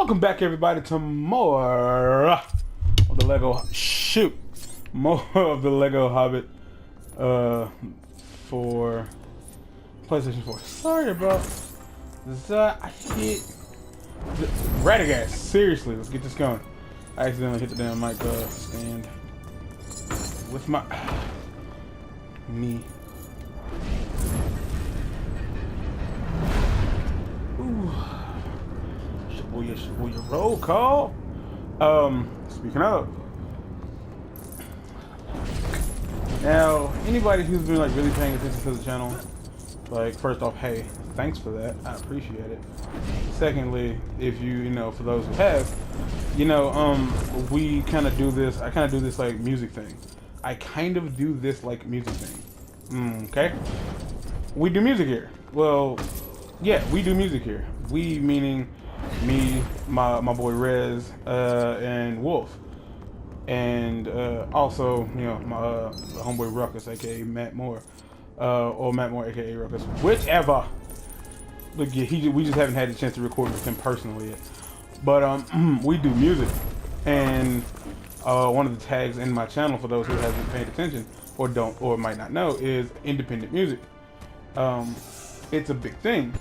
Welcome back, everybody, to more of the more of the Lego Hobbit for PlayStation 4. Sorry about that. Radagast, seriously, let's get this going. I accidentally hit the damn mic stand with my knee. Ooh. Will you roll call? Speaking of. Now, anybody who's been like really paying attention to the channel, like, first off, hey, thanks for that. I appreciate it. Secondly, if you know, for those who have, we kind of do this. I kind of do this like music thing. I kind of do this like music thing. Okay? We do music here. Well, yeah, we do music here. We meaning me, my boy Rez, and Wolf, and also my homeboy Ruckus, aka Matt Moore, or Matt Moore, aka Ruckus, whichever. Look, yeah, we just haven't had the chance to record with him personally yet. But we do music, and one of the tags in my channel, for those who haven't paid attention or don't or might not know, is independent music. It's a big thing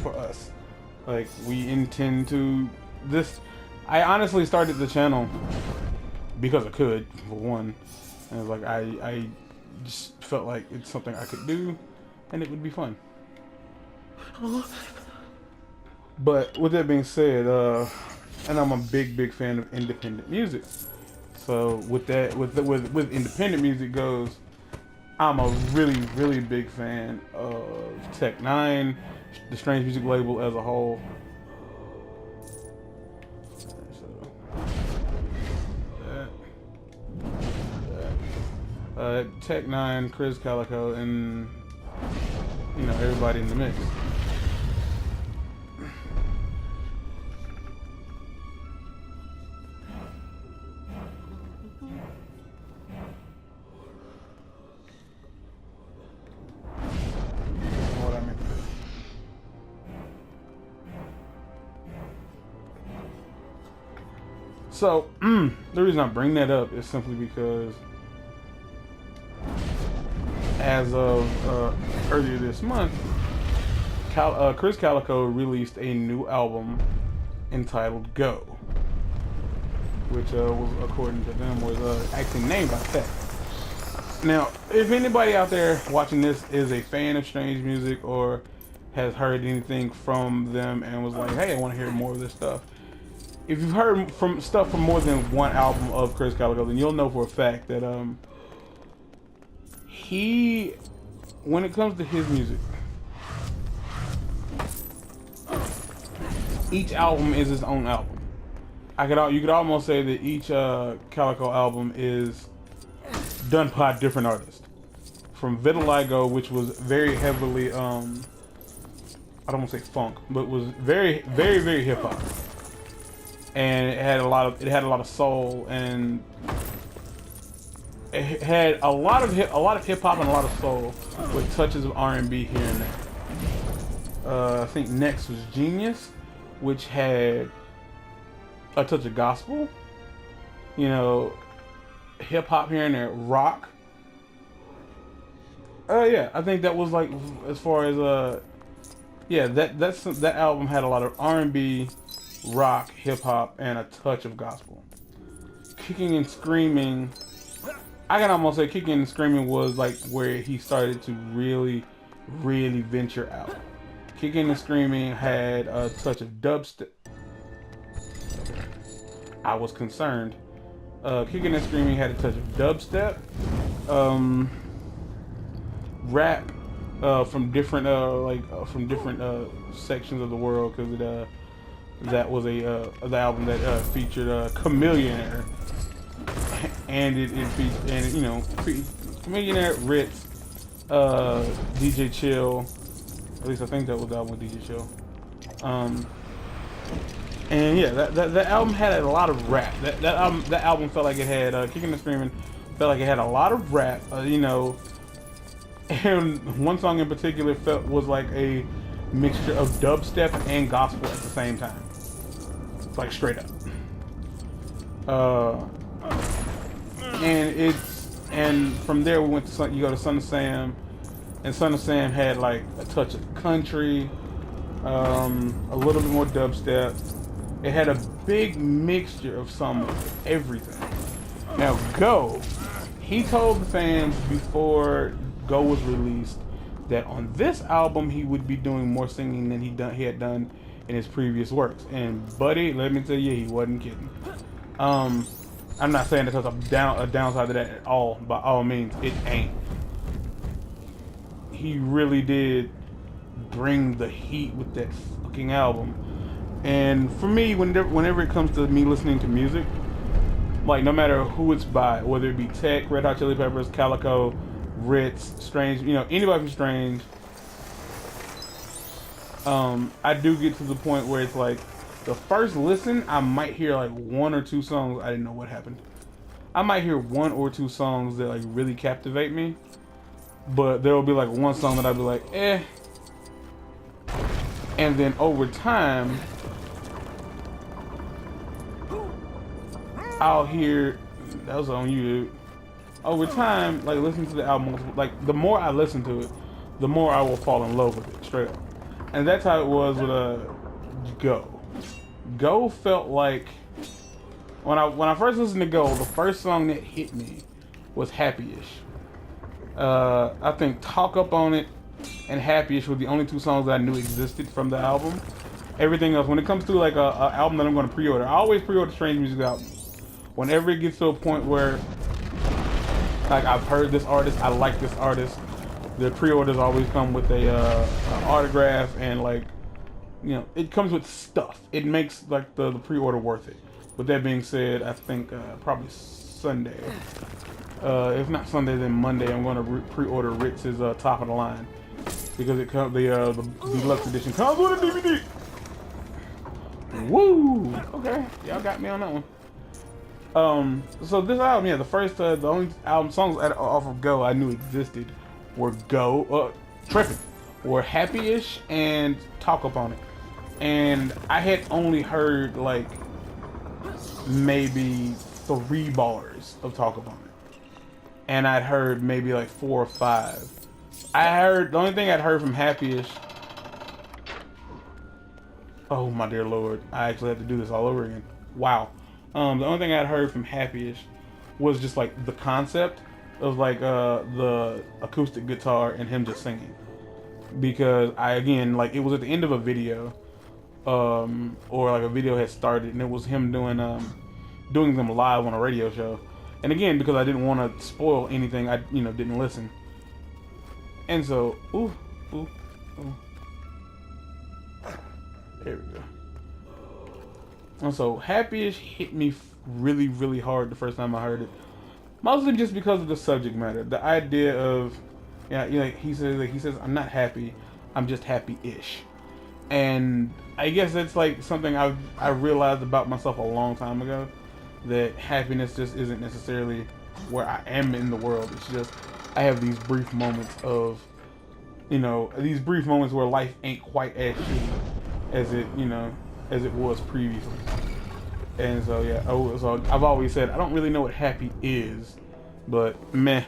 for us. Like, we intend to I honestly started the channel because I could, for one, and it was like I just felt like it's something I could do and it would be fun. But with that being said, and I'm a big fan of independent music. So with that, with independent music goes, I'm a really big fan of Tech Nine, the Strange Music label as a whole. Tech Nine, Chris Calico, and everybody in the mix. So, the reason I bring that up is simply because as of earlier this month, Chris Calico released a new album entitled Go, which was, according to them, was actually named by Tech. Now, if anybody out there watching this is a fan of Strange Music or has heard anything from them and was like, hey, I want to hear more of this stuff, if you've heard stuff from more than one album of Chris Calico, then you'll know for a fact that when it comes to his music, each album is his own album. You could almost say that each Calico album is done by a different artist. From Vitiligo, which was very heavily I don't want to say funk, but was very hip hop. And it had a lot of soul, and it had a lot of hip hop and a lot of soul with touches of R&B here and there. I think next was Genius, which had a touch of gospel, hip hop here and there, rock. Yeah, I think that was like, as far as that album had a lot of R&B, rock, hip hop, and a touch of gospel. Kicking and Screaming, I can almost say Kicking and Screaming was like where he started to really venture out. Kicking and Screaming had a touch of dubstep. I was concerned. Kicking and Screaming had a touch of dubstep, rap from different sections of the world, because that was the album that featured Chameleonaire, and it featured Chameleonaire, Ritz, DJ Chill. At least I think that was the album with DJ Chill. And yeah, that album had a lot of rap. That album felt like it had Kicking and Screaming felt like it had a lot of rap. And one song in particular was like a mixture of dubstep and gospel at the same time. like straight up. And from there we went to you go to Son of Sam, and Son of Sam had like a touch of country, a little bit more dubstep. It had a big mixture of some of everything. Now Go, he told the fans before Go was released that on this album he would be doing more singing than he had done in his previous works. And buddy, let me tell you, he wasn't kidding. I'm not saying that there's a downside to that at all. By all means, it ain't. He really did bring the heat with that fucking album. And for me, whenever it comes to me listening to music, like no matter who it's by, whether it be Tech, Red Hot Chili Peppers, Calico, Ritz, Strange, you know, anybody from Strange, I do get to the point where it's like, the first listen, I might hear like one or two songs. I didn't know what happened. I might hear one or two songs that like really captivate me, but there will be like one song that I'll be like, eh. And then over time, I'll hear, that was on you, dude. Over time, like listening to the album, like the more I listen to it, the more I will fall in love with it, straight up. And that's how it was with Go. Go felt like when I first listened to Go, the first song that hit me was Happy-ish. I think Talk Up on It and Happy-ish were the only two songs that I knew existed from the album. Everything else, when it comes to like a album that I'm going to pre-order, I always pre-order Strange Music albums. Whenever it gets to a point where like I've heard this artist, I like this artist, the pre-orders always come with a autograph and like, you know, it comes with stuff. It makes like the pre-order worth it. With that being said, I think probably Sunday, if not Sunday, then Monday, I'm going to pre-order Ritz's Top of the Line because it comes the deluxe edition comes with a DVD. Woo! Okay, y'all got me on that one. So this album, yeah, the only album songs off of Go I knew existed were Trippin', were Happy-ish and Talk Up on It. And I had only heard like maybe 3 bars of Talk Up on It. And I'd heard maybe like 4 or 5. The only thing I'd heard from Happy-ish, oh my dear Lord, I actually had to do this all over again. Wow. The only thing I'd heard from Happy-ish was just like the concept of like the acoustic guitar and him just singing. Because it was at the end of a video, or like a video had started and it was him doing them live on a radio show. And again, because I didn't want to spoil anything, I didn't listen. And so, ooh. There we go. And so Happy-ish hit me really, really hard the first time I heard it. Mostly just because of the subject matter. The idea of, he says, I'm not happy, I'm just happy-ish. And I guess that's like something I realized about myself a long time ago, that happiness just isn't necessarily where I am in the world. It's just I have these brief moments of, where life ain't quite as shitty as it was previously. And so yeah, so I've always said I don't really know what happy is, but meh.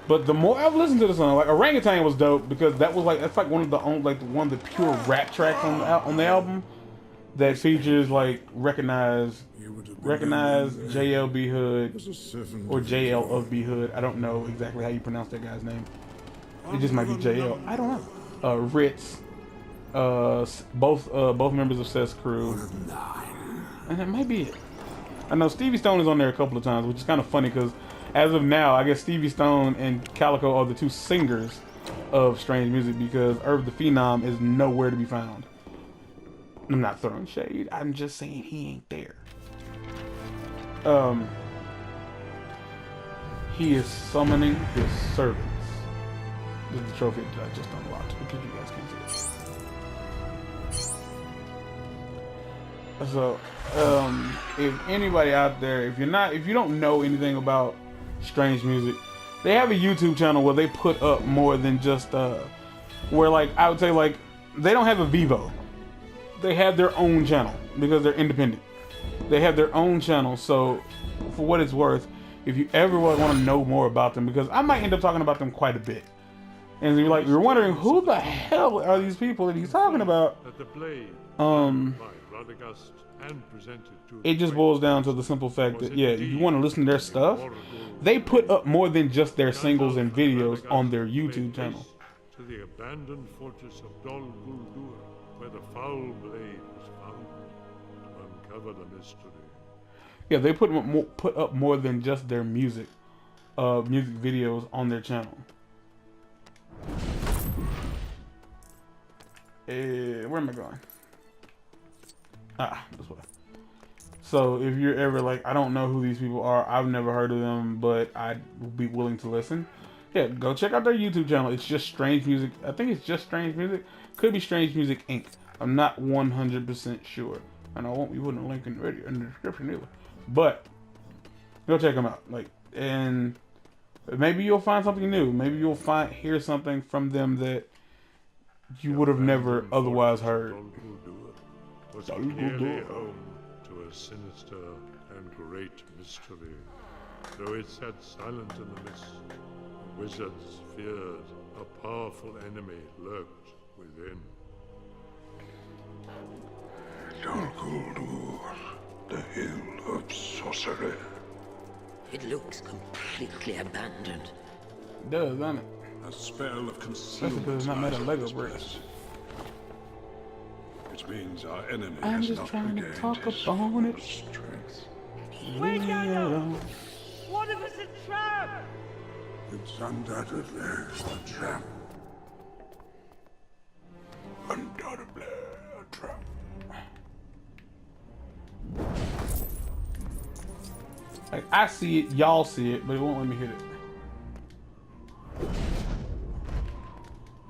But the more I've listened to the song, like Orangutan was dope because that's like one of the pure rap tracks on the album that features like recognize JLB Hood or JL of B Hood. I don't know exactly how you pronounce that guy's name. It just might be JL. I don't know. Ritz, both members of Seth's crew, and that might be it. I know Stevie Stone is on there a couple of times, which is kind of funny because as of now, I guess Stevie Stone and Calico are the 2 singers of Strange Music because Irv the Phenom is nowhere to be found. I'm not throwing shade. I'm just saying he ain't there. He is summoning his servants. This is the trophy that I just unlocked because you guys can't see it. So, if anybody out there, if you don't know anything about Strange Music, they have a YouTube channel where they put up more than just where like I would say like they don't have a Vivo. they have their own channel because they're independent. They have their own channel. So, for what it's worth, if you ever want to know more about them, because I might end up talking about them quite a bit, and you're like, you're wondering who the hell are these people that he's talking about? It just boils down to the simple fact that yeah, if you want to listen to their stuff, they put up more than just their singles and videos on their YouTube channel. To the abandoned fortress of Dol Guldur, where the foul blade was found, to uncover the mystery. Yeah, they put up more than just their music videos on their channel. Where am I going? This way. So if you're ever like, I don't know who these people are, I've never heard of them, but I'd be willing to listen. Yeah, go check out their YouTube channel. It's just Strange Music. I think it's just Strange Music. Could be Strange Music Inc. I'm not 100% sure, and I won't be putting a link in the description either. But go check them out. Like, and maybe you'll find something new. Maybe you'll hear something from them that you would have never otherwise heard. Was clearly home to a sinister and great mystery. Though it sat silent in the mist, the wizards feared a powerful enemy lurked within. Dol Guldur, the hill of sorcery. It looks completely abandoned. It does, doesn't it? A spell of That's concealment because it's not made of lies Lego in this bricks. place. Which means our enemy I'm has just not trying to regained talk his about it. strength. Wait, Daniel! What if it's a trap? It's undoubtedly a trap. Undoubtedly a trap. Like, I see it, y'all see it, but it won't let me hit it.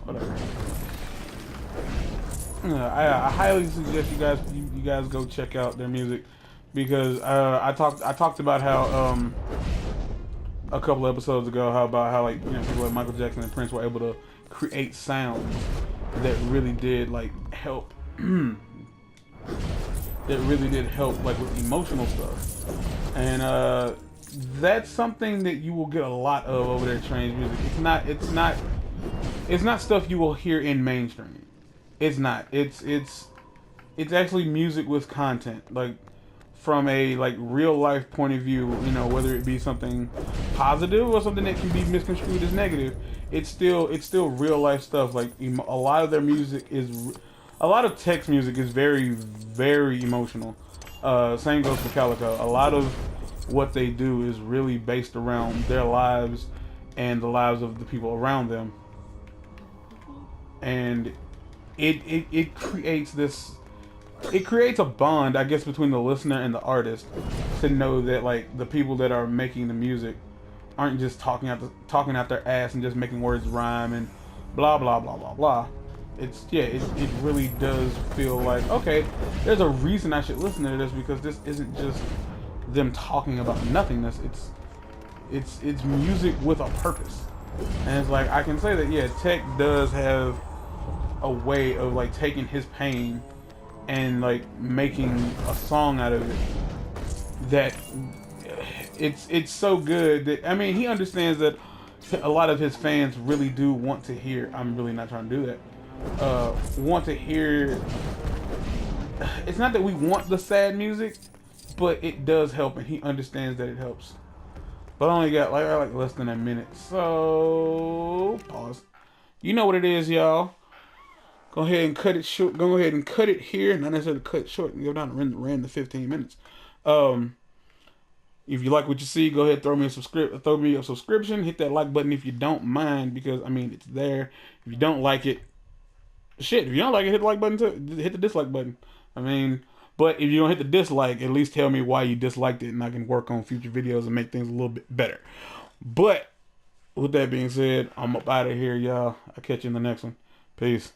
Whatever. I highly suggest you guys go check out their music, because I talked about how a couple episodes ago how like, you know, people like Michael Jackson and Prince were able to create sounds that really did like help that really did help like with emotional stuff, and that's something that you will get a lot of over there at Strange Music. It's not stuff you will hear in mainstream. It's not. It's actually music with content, like from a like real life point of view. You know, whether it be something positive or something that can be misconstrued as negative, it's still real life stuff. Like a lot of their music a lot of Tech's music is very, very emotional. Same goes for Calico. A lot of what they do is really based around their lives and the lives of the people around them, and it creates this. It creates a bond, I guess, between the listener and the artist, to know that like the people that are making the music aren't just talking out their ass and just making words rhyme and blah blah blah blah blah. It really does feel like, okay, there's a reason I should listen to this, because this isn't just them talking about nothingness. It's music with a purpose, and it's like I can say that yeah, Tech does have a way of like taking his pain and like making a song out of it that it's so good that, I mean, he understands that a lot of his fans really do want to hear, I'm really not trying to do that, want to hear, it's not that we want the sad music, but it does help, and he understands that it helps. But I only got like less than a minute, so pause. You know what it is, y'all. Go ahead and cut it short. Go ahead and cut it here. Not necessarily cut it short and go down and ran the 15 minutes. If you like what you see, go ahead, throw me a subscription. Hit that like button if you don't mind, because I mean it's there. If you don't like it, shit. If you don't like it, hit the like button too. Hit the dislike button. I mean, but if you don't hit the dislike, at least tell me why you disliked it, and I can work on future videos and make things a little bit better. But with that being said, I'm up out of here, y'all. I'll catch you in the next one. Peace.